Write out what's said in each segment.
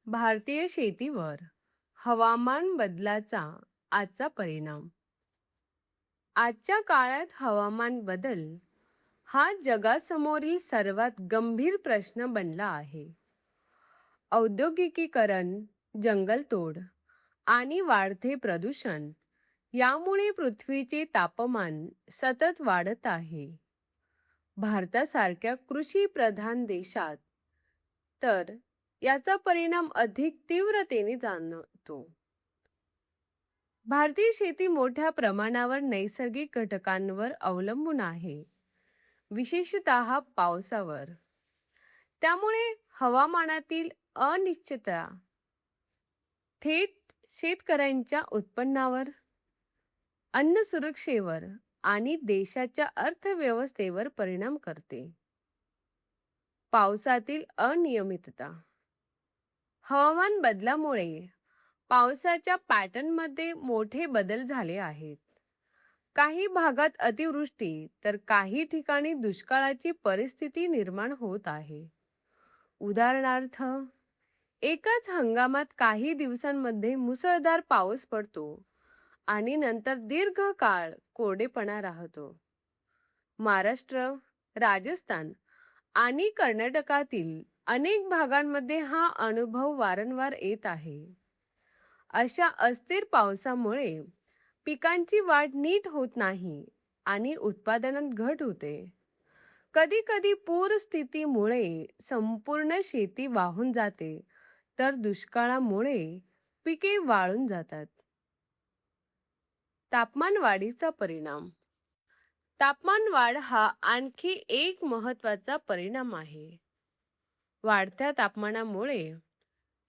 भारतीय शेतीवर हवामान बदलाचा आजचा परिणाम. आजच्या काळात हवामान बदल हा जगासमोरील सर्वात गंभीर प्रश्न बनला आहे. औद्योगिकीकरण, जंगलतोड आणि वाढते प्रदूषण यामुळे पृथ्वीचे तापमान सतत वाढत आहे. भारतासारख्या कृषी प्रधान देशात तर याचा परिणाम अधिक तीव्रतेने जाणवतो. भारतीय शेती मोठ्या प्रमाणावर नैसर्गिक घटकांवर अवलंबून आहे, विशेषतः पावसावर. त्यामुळे हवामानातील अनिश्चितता थेट शेतकऱ्यांच्या उत्पन्नावर, अन्न सुरक्षेवर आणि देशाच्या अर्थव्यवस्थेवर परिणाम करते. पावसातील अनियमितता. हवामान बदलामुळे पावसाच्या पॅटर्नमध्ये मोठे बदल झाले आहेत. काही भागात अतिवृष्टी तर काही ठिकाणी दुष्काळाची परिस्थिती निर्माण होत आहे. उदाहरणार्थ, एकाच हंगामात काही दिवसांमध्ये मुसळधार पाऊस पडतो आणि नंतर दीर्घकाळ कोरडेपणा राहतो. महाराष्ट्र, राजस्थान आणि कर्नाटकातील अनेक भागांमध्ये हा अनुभव वारंवार येत आहे. अशा अस्थिर पावसामुळे पिकांची वाढ नीट होत नाही आणि उत्पादनात घट होते. कधी कधी पूरस्थितीमुळे संपूर्ण शेती वाहून जाते, तर दुष्काळामुळे पिके वाळून जातात. तापमान वाढीचा परिणाम. तापमान वाढ हा आणखी एक महत्त्वाचा परिणाम आहे. वाढत्या तापमानामुळे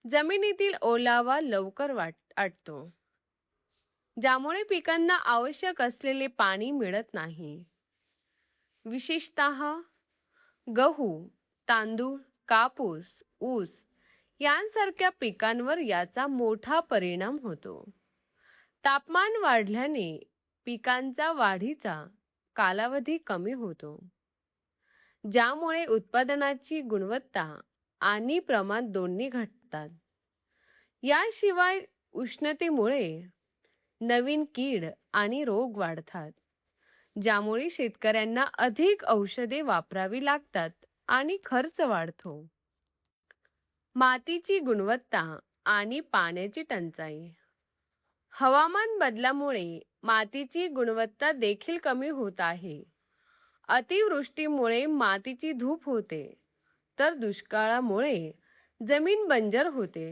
जमिनीतील ओलावा लवकर आटतो, ज्यामुळे पिकांना आवश्यक असलेले पाणी मिळत नाही. विशेषतः गहू, तांदूळ, कापूस, ऊस यांसारख्या पिकांवर याचा मोठा परिणाम होतो. तापमान वाढल्याने पिकांचा वाढीचा कालावधी कमी होतो, ज्यामुळे उत्पादनाची गुणवत्ता आणि प्रमाण दोन्ही घटतात. याशिवाय उष्णतेमुळे नवीन कीड आणि रोग वाढतात, ज्यामुळे शेतकऱ्यांना अधिक औषधे वापरावी लागतात आणि खर्च वाढतो. मातीची गुणवत्ता आणि पाण्याची टंचाई. हवामान बदलामुळे मातीची गुणवत्ता देखील कमी होत आहे. अतिवृष्टीमुळे मातीची धूप होते, तर दुष्काळामुळे जमीन बंजर होते.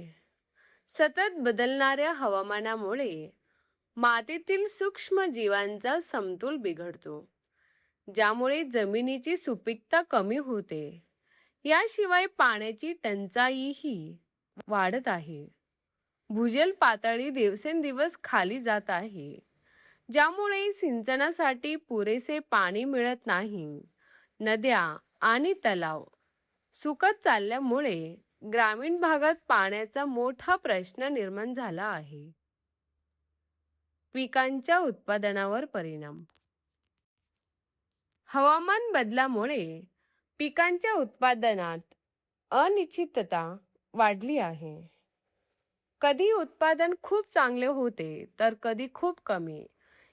सतत बदलणाऱ्या हवामानामुळे मातीतील सूक्ष्म जीवांचा समतोल बिघडतो, ज्यामुळे जमिनीची सुपीकता कमी होते. याशिवाय पाण्याची टंचाईही वाढत आहे. भूजल पातळी दिवसेंदिवस खाली जात आहे, ज्यामुळे सिंचनासाठी पुरेसे पाणी मिळत नाही. नद्या आणि तलाव सुकत चालल्यामुळे ग्रामीण भागात पाण्याचा मोठा प्रश्न निर्माण झाला आहे. पिकांच्या उत्पादनावर परिणाम. हवामान बदलामुळे पिकांच्या उत्पादनात अनिश्चितता वाढली आहे. कधी उत्पादन खूप चांगले होते, तर कधी खूप कमी.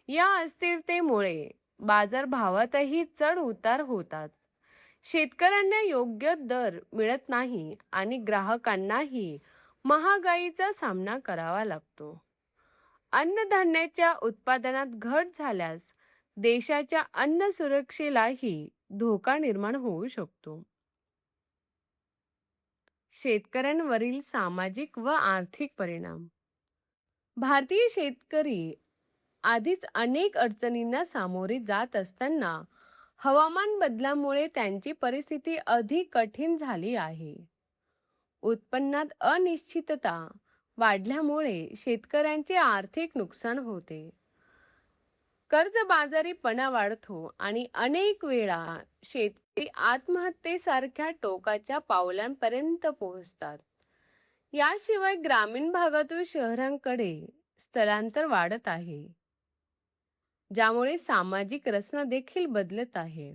या अस्थिरतेमुळे बाजारभावातही चढ उतार होतात. शेतकऱ्यांना योग्य दर मिळत नाही आणि ग्राहकांनाही महागाईचा सामना करावा लागतो. अन्नधान्याच्या उत्पादनात घट झाल्यास देशाच्या अन्न सुरक्षेलाही धोका निर्माण होऊ शकतो. शेतकऱ्यांवरील सामाजिक व आर्थिक परिणाम. भारतीय शेतकरी आधीच अनेक अडचणींना सामोरे जात असताना हवामान बदलामुळे त्यांची परिस्थिती अधिक कठीण झाली आहे. उत्पन्नात अनिश्चितता वाढल्यामुळे शेतकऱ्यांचे आर्थिक नुकसान होते. कर्जबाजारीपणा वाढतो आणि अनेक वेळा शेतकरी आत्महत्येसारख्या टोकाच्या पावलांपर्यंत पोहोचतात. याशिवाय ग्रामीण भागातून शहरांकडे स्थलांतर वाढत आहे, ज्यामुळे सामाजिक रचना देखील बदलत आहे.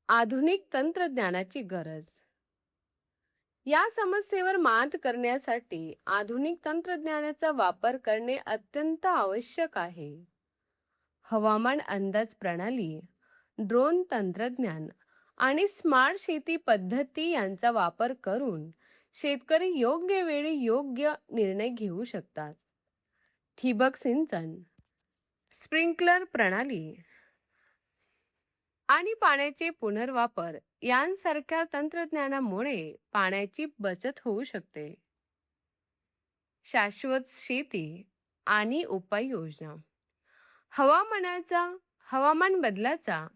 आधुनिक तंत्रज्ञानाची गरज. या समस्येवर मात करण्यासाठी आधुनिक तंत्रज्ञानाचा वापर करणे अत्यंत आवश्यक आहे. हवामान अंदाज प्रणाली, ड्रोन तंत्रज्ञान आणि स्मार्ट शेती पद्धती यांचा वापर करून शेतकरी योग्य वेळी योग्य निर्णय घेऊ शकतात. ठिबक सिंचन, स्प्रिंकलर प्रणाली आणि पाण्याचे पुनर्वापर यांसारख्या तंत्रज्ञानामुळे पाण्याची बचत होऊ शकते. शाश्वत शेती आणि उपाययोजना. हवामानाचा हवामान बदलाचा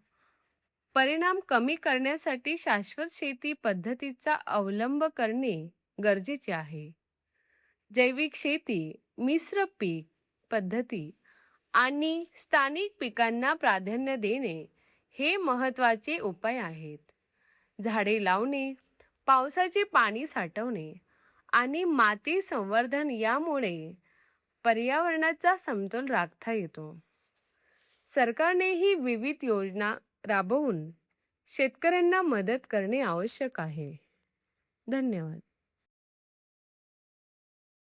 परिणाम कमी करण्यासाठी शाश्वत शेती पद्धतीचा अवलंब करणे गरजेचे आहे. जैविक शेती, मिश्र पीक पद्धती आणि स्थानिक पिकांना प्राधान्य देणे हे महत्त्वाचे उपाय आहेत. झाडे लावणे, पावसाचे पाणी साठवणे आणि माती संवर्धन यामुळे पर्यावरणाचा समतोल राखता येतो. सरकारनेही विविध योजना राबवून शेतकऱ्यांना मदत करणे आवश्यक आहे. धन्यवाद.